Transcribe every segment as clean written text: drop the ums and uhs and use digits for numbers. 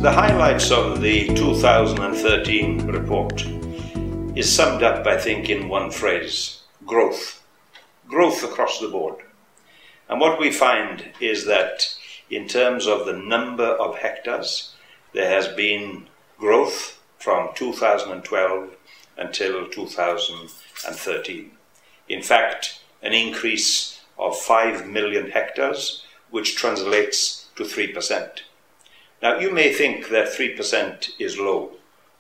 The highlights of the 2013 report is summed up, I think, in one phrase: growth. Growth across the board. And what we find is that in terms of the number of hectares, there has been growth from 2012 until 2013. In fact, an increase of 5 million hectares, which translates to 3%. Now, you may think that 3% is low.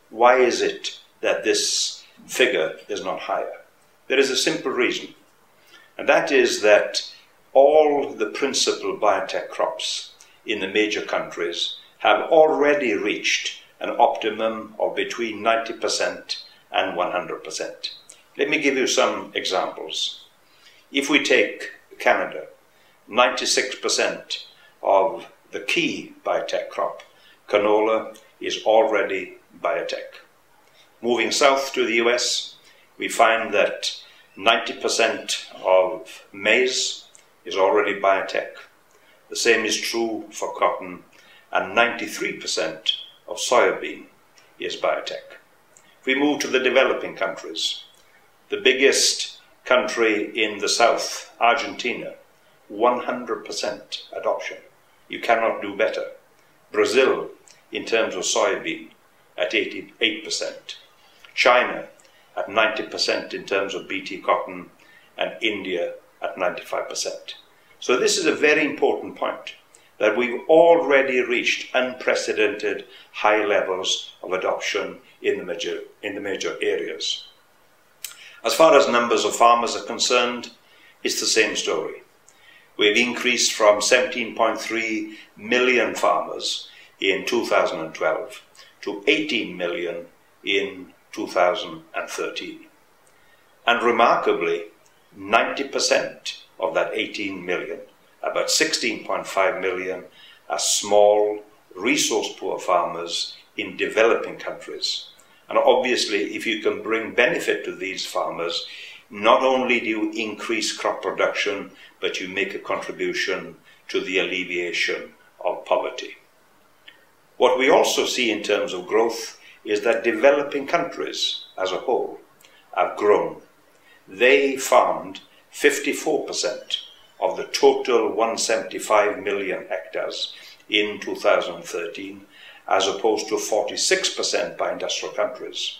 Why is it that this figure is not higher? There is a simple reason, and that is that all the principal biotech crops in the major countries have already reached an optimum of between 90% and 100%. Let me give you some examples. If we take Canada, 96% of the key biotech crop, canola, is already biotech. Moving south to the US, we find that 90% of maize is already biotech. The same is true for cotton, and 93% of soybean is biotech. If we move to the developing countries, the biggest country in the south, Argentina, 100% adoption. You cannot do better. Brazil, in terms of soybean, at 88%. China, at 90% in terms of BT cotton, and India at 95%. So this is a very important point, that we've already reached unprecedented high levels of adoption in the major areas. As far as numbers of farmers are concerned, it's the same story. We've increased from 17.3 million farmers in 2012 to 18 million in 2013. And remarkably, 90% of that 18 million, about 16.5 million, are small, resource-poor farmers in developing countries. And obviously, if you can bring benefit to these farmers, not only do you increase crop production, but you make a contribution to the alleviation of poverty. What we also see in terms of growth is that developing countries as a whole have grown. They farmed 54% of the total 175 million hectares in 2013, as opposed to 46% by industrial countries.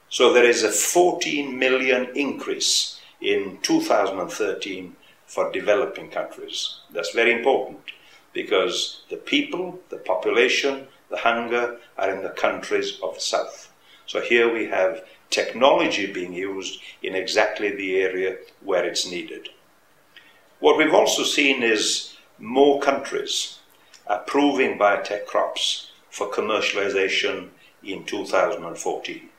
So there is a 14 million increase in 2013 for developing countries. That's very important, because the people, the population, the hunger are in the countries of the south. So here we have technology being used in exactly the area where it's needed. What we've also seen is more countries approving biotech crops for commercialization in 2014.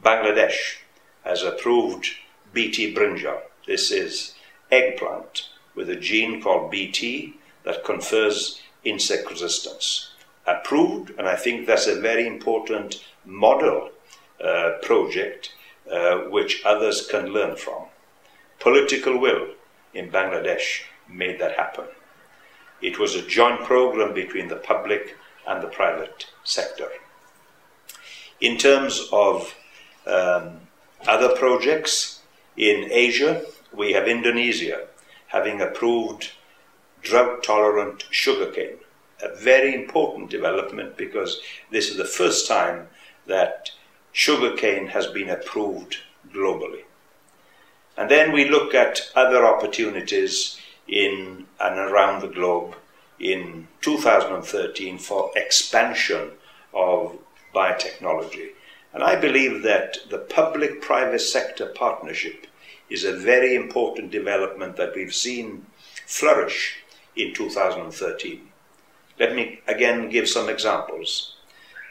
Bangladesh has approved BT brinjal. This is eggplant with a gene called BT that confers insect resistance. Approved, and I think that's a very important model project which others can learn from. Political will in Bangladesh made that happen. It was a joint program between the public and the private sector. In terms of other projects in Asia, we have Indonesia having approved drought-tolerant sugarcane. A very important development, because this is the first time that sugarcane has been approved globally. And then we look at other opportunities in and around the globe in 2013 for expansion of biotechnology. And I believe that the public-private sector partnership is a very important development that we've seen flourish in 2013. Let me again give some examples.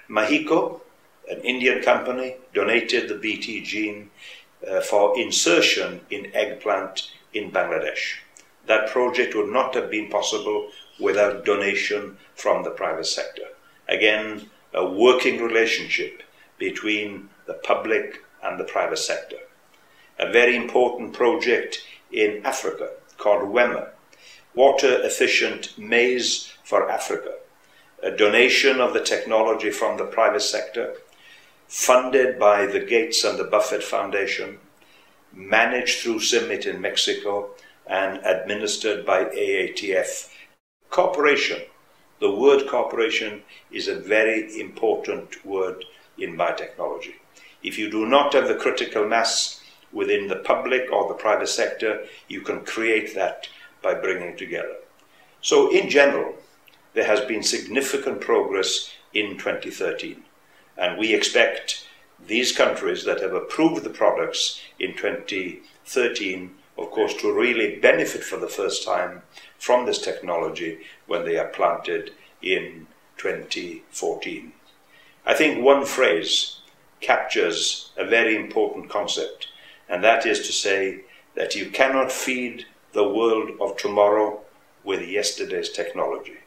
Mahiko, an Indian company, donated the BT gene for insertion in eggplant in Bangladesh. That project would not have been possible without donation from the private sector. Again, a working relationship between the public and the private sector. A very important project in Africa called WEMA, Water Efficient Maize for Africa, a donation of the technology from the private sector, funded by the Gates and the Buffett Foundation, managed through CIMMYT in Mexico, and administered by AATF. Cooperation. The word cooperation is a very important word in biotechnology. If you do not have the critical mass within the public or the private sector, you can create that by bringing together. So in general, there has been significant progress in 2013, and we expect these countries that have approved the products in 2013, of course, to really benefit for the first time from this technology when they are planted in 2014. I think one phrase captures a very important concept, and that is to say that you cannot feed the world of tomorrow with yesterday's technology.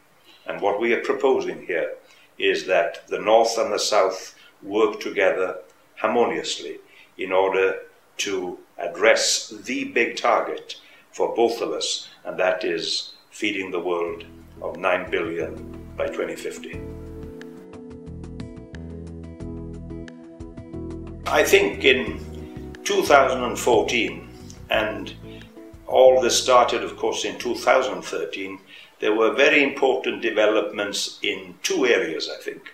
And what we are proposing here is that the North and the South work together harmoniously in order to address the big target for both of us, and that is feeding the world of 9 billion by 2050. I think in 2014, and all this started, of course, in 2013, there were very important developments in two areas, I think.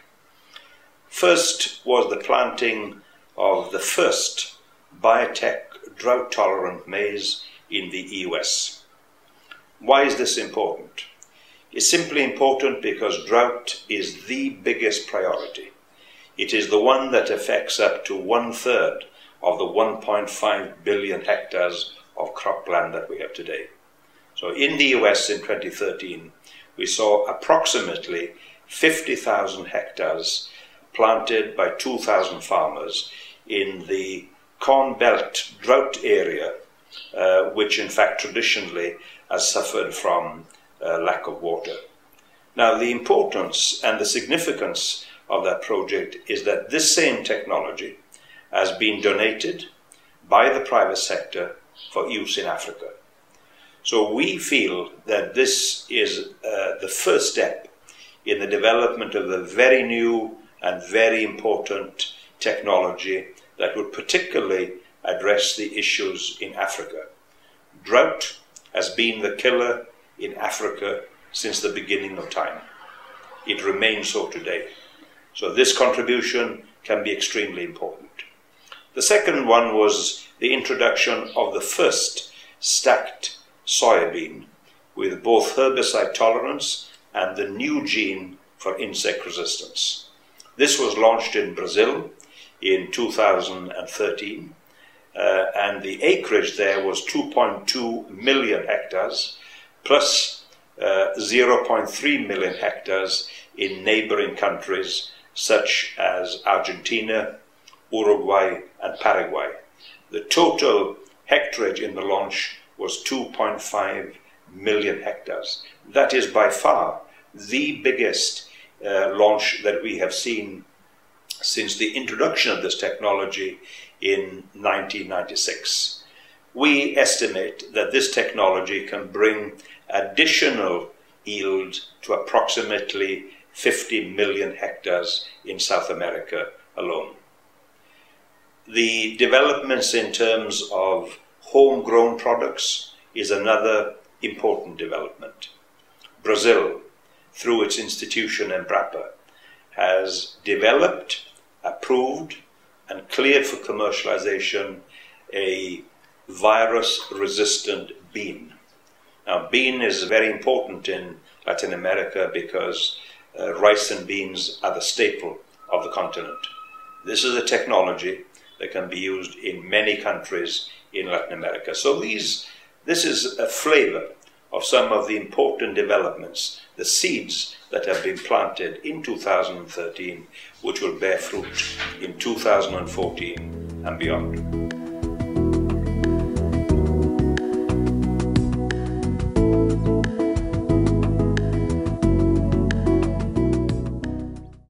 First was the planting of the first biotech drought-tolerant maize in the US. Why is this important? It's simply important because drought is the biggest priority. It is the one that affects up to 1/3 of the 1.5 billion hectares of cropland that we have today. So in the US in 2013, we saw approximately 50,000 hectares planted by 2,000 farmers in the Corn Belt drought area, which in fact traditionally has suffered from lack of water. Now, the importance and the significance of that project is that this same technology has been donated by the private sector for use in Africa. So we feel that this is the first step in the development of the very new and very important technology that would particularly address the issues in Africa. Drought has been the killer in Africa since the beginning of time. It remains so today. So this contribution can be extremely important. The second one was the introduction of the first stacked soybean with both herbicide tolerance and the new gene for insect resistance. This was launched in Brazil in 2013, and the acreage there was 2.2 million hectares plus 0.3 million hectares in neighboring countries such as Argentina, Uruguay and Paraguay. The total hectarage in the launch was 2.5 million hectares. That is by far the biggest launch that we have seen since the introduction of this technology in 1996. We estimate that this technology can bring additional yield to approximately 50 million hectares in South America alone. The developments in terms of homegrown products is another important development. Brazil, through its institution Embrapa, has developed, approved and cleared for commercialization a virus-resistant bean. Now, bean is very important in Latin America because rice and beans are the staple of the continent. This is a technology that can be used in many countries in Latin America. So this is a flavor of some of the important developments, the seeds that have been planted in 2013, which will bear fruit in 2014 and beyond.